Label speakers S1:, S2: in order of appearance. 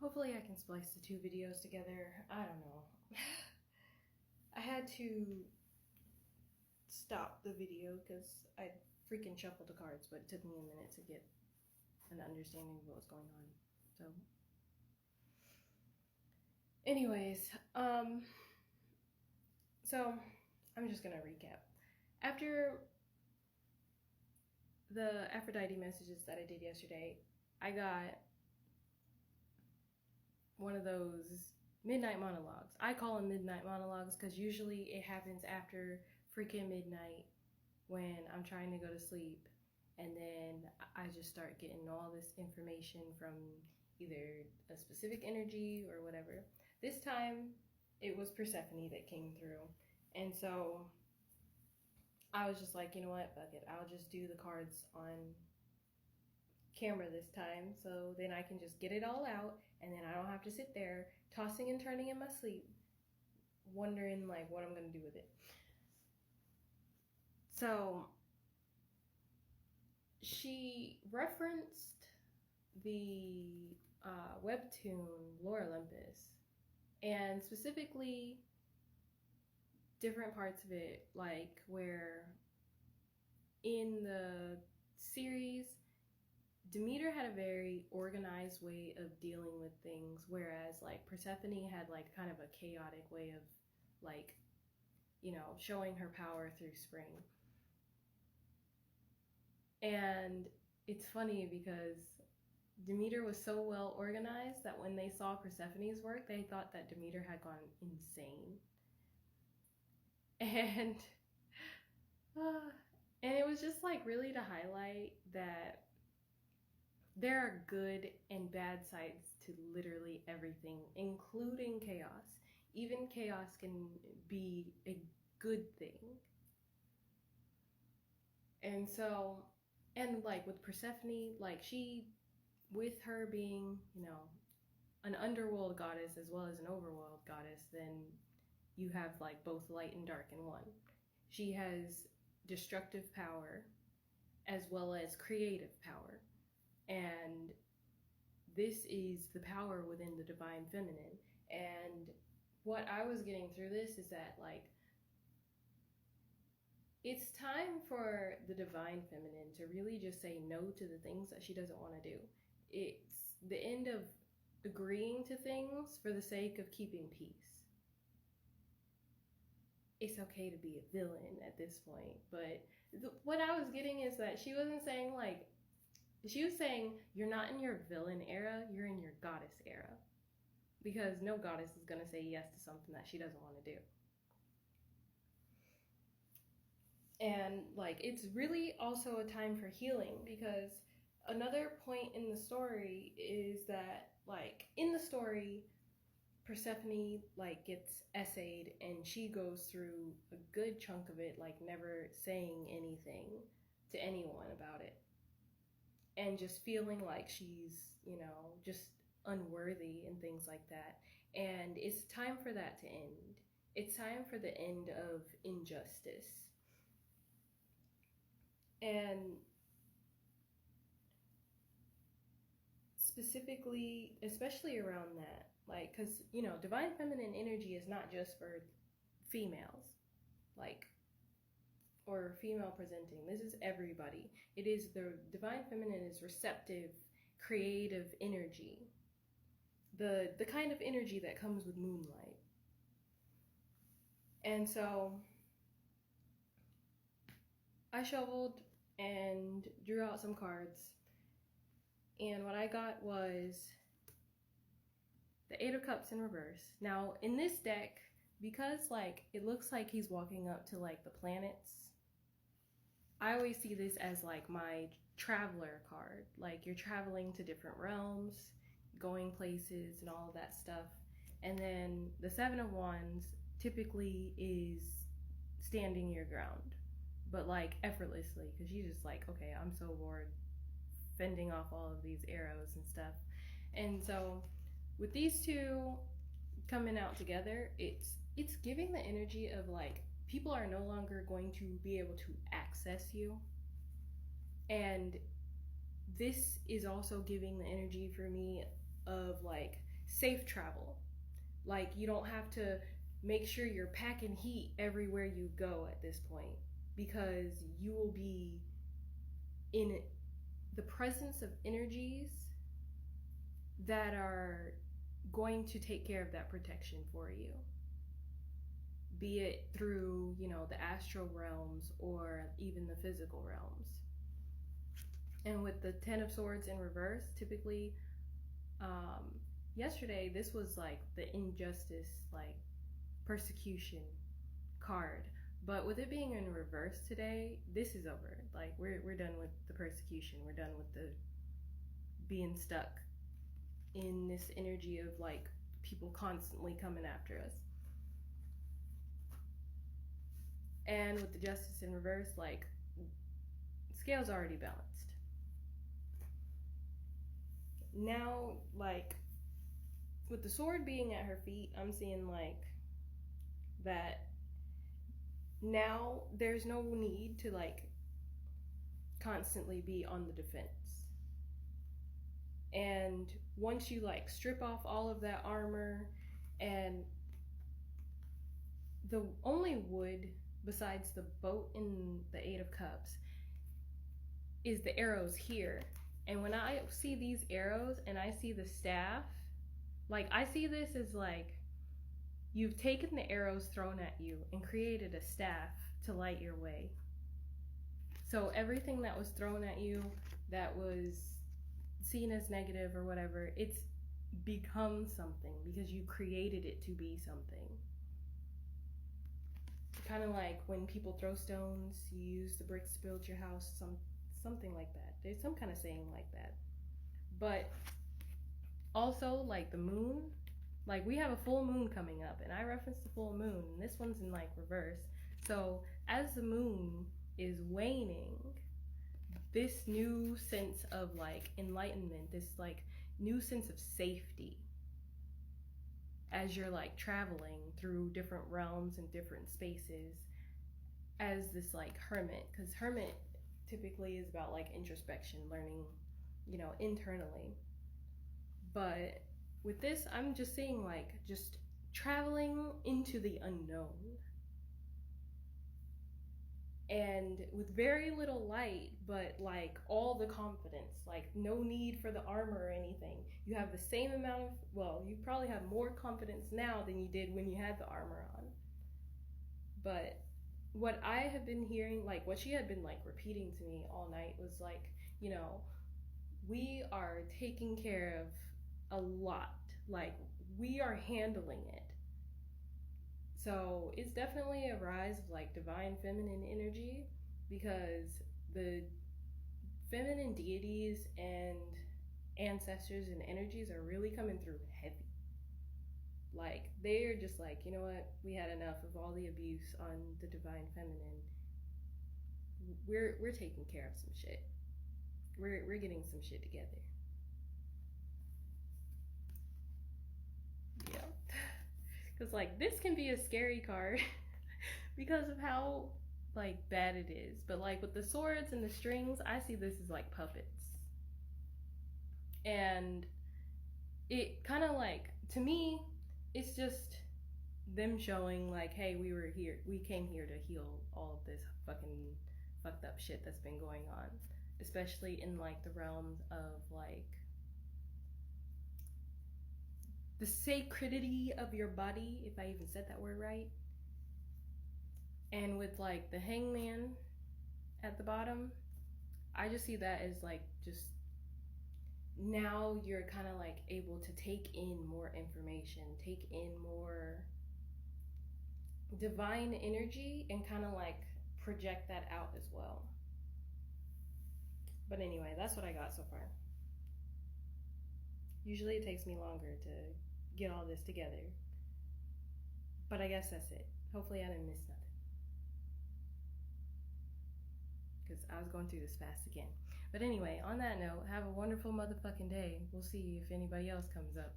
S1: Hopefully I can splice the two videos together. I don't know. I had to stop the video because I freaking shuffled the cards, but it took me a minute to get an understanding of what was going on. Anyways, so I'm just gonna recap. After the Aphrodite messages that I did yesterday, I got one of those midnight monologues. I call them midnight monologues because usually it happens after freaking midnight when I'm trying to go to sleep, and then I just start getting all this information from either a specific energy or whatever. This time it was Persephone that came through, and so I was just like, you know what, fuck it, I'll just do the cards on camera this time, so then I can just get it all out, and then I don't have to sit there tossing and turning in my sleep wondering like what I'm gonna do with it. So she referenced the webtoon Lore Olympus, and specifically different parts of it, like where in the series Demeter had a very organized way of dealing with things, whereas like Persephone had like kind of a chaotic way of like, you know, showing her power through spring. And it's funny because Demeter was so well organized that when they saw Persephone's work, they thought that Demeter had gone insane. And it was just like really to highlight that there are good and bad sides to literally everything, including chaos. Even chaos can be a good thing. And so, and like with Persephone, like she, with her being, you know, an underworld goddess as well as an overworld goddess, then you have like both light and dark in one. She has destructive power as well as creative power. And this is the power within the divine feminine. And what I was getting through this is that like it's time for the divine feminine to really just say no to the things that she doesn't want to do. It's the end of agreeing to things for the sake of keeping peace. It's okay to be a villain at this point, but what I was getting is that she wasn't saying like, she was saying you're not in your villain era, you're in your goddess era, because no goddess is going to say yes to something that she doesn't want to do. And like it's really also a time for healing, because another point in the story is that like in the story Persephone like gets essayed and she goes through a good chunk of it like never saying anything to anyone about it, and just feeling like she's, you know, just unworthy and things like that. And it's time for that to end. It's time for the end of injustice. And specifically, especially around that, like, because, you know, divine feminine energy is not just for females, like, or female presenting. This is everybody. It is the divine feminine is receptive, creative energy, the kind of energy that comes with moonlight. And so I shoveled and drew out some cards, and what I got was the Eight of Cups in reverse. Now in this deck, because like it looks like he's walking up to like the planets, I always see this as like my traveler card. Like you're traveling to different realms, going places and all of that stuff. And then the Seven of Wands typically is standing your ground, but like effortlessly, because you just like, okay, I'm so bored fending off all of these arrows and stuff. And so with these two coming out together, it's giving the energy of like people are no longer going to be able to access you. And this is also giving the energy for me of like safe travel. Like, you don't have to make sure you're packing heat everywhere you go at this point, because you will be in the presence of energies that are going to take care of that protection for you, be it through, the astral realms or even the physical realms. And with the Ten of Swords in reverse, typically, yesterday this was like the injustice, like persecution card. But with it being in reverse today, this is over. Like, we're done with the persecution. We're done with the being stuck in this energy of like people constantly coming after us. And with the justice in reverse, like, scale's already balanced. Now, like, with the sword being at her feet, I'm seeing like that now there's no need to like constantly be on the defense. And once you like strip off all of that armor, and the only wood besides the boat and the Eight of Cups is the arrows here. And when I see these arrows and I see the staff, like, I see this as like you've taken the arrows thrown at you and created a staff to light your way. So everything that was thrown at you that was seen as negative or whatever, it's become something because you created it to be something. Kind of like when people throw stones, you use the bricks to build your house, something like that. There's some kind of saying like that. But also, like the moon, like we have a full moon coming up, and I referenced the full moon, and this one's in like reverse. So as the moon is waning, this new sense of like enlightenment, this like new sense of safety as you're like traveling through different realms and different spaces as this like hermit, because hermit typically is about like introspection, learning, internally. But with this, I'm just seeing like just traveling into the unknown, and with very little light, but like all the confidence, like no need for the armor or anything. You have the same amount of, well, you probably have more confidence now than you did when you had the armor on. But what I have been hearing, like what she had been like repeating to me all night was like, we are taking care of a lot, like we are handling it. So it's definitely a rise of like divine feminine energy, because the feminine deities and ancestors and energies are really coming through heavy. Like they're just like, you know what, we had enough of all the abuse on the divine feminine. We're taking care of some shit. We're getting some shit together. Yeah. Because like this can be a scary card because of how like bad it is. But like with the swords and the strings, I see this as like puppets. And it kind of like, to me, it's just them showing like, hey, we came here to heal all of this fucking fucked up shit that's been going on, especially in like the realms of like the sacredity of your body, if I even said that word right. And with like the hangman at the bottom, I just see that as like, just now you're kind of like able to take in more information, take in more divine energy, and kind of like project that out as well. But anyway, that's what I got so far. Usually it takes me longer to get all this together, but I guess that's it. Hopefully I didn't miss nothing, because I was going through this fast again. But anyway, on that note, have a wonderful motherfucking day. We'll see if anybody else comes up.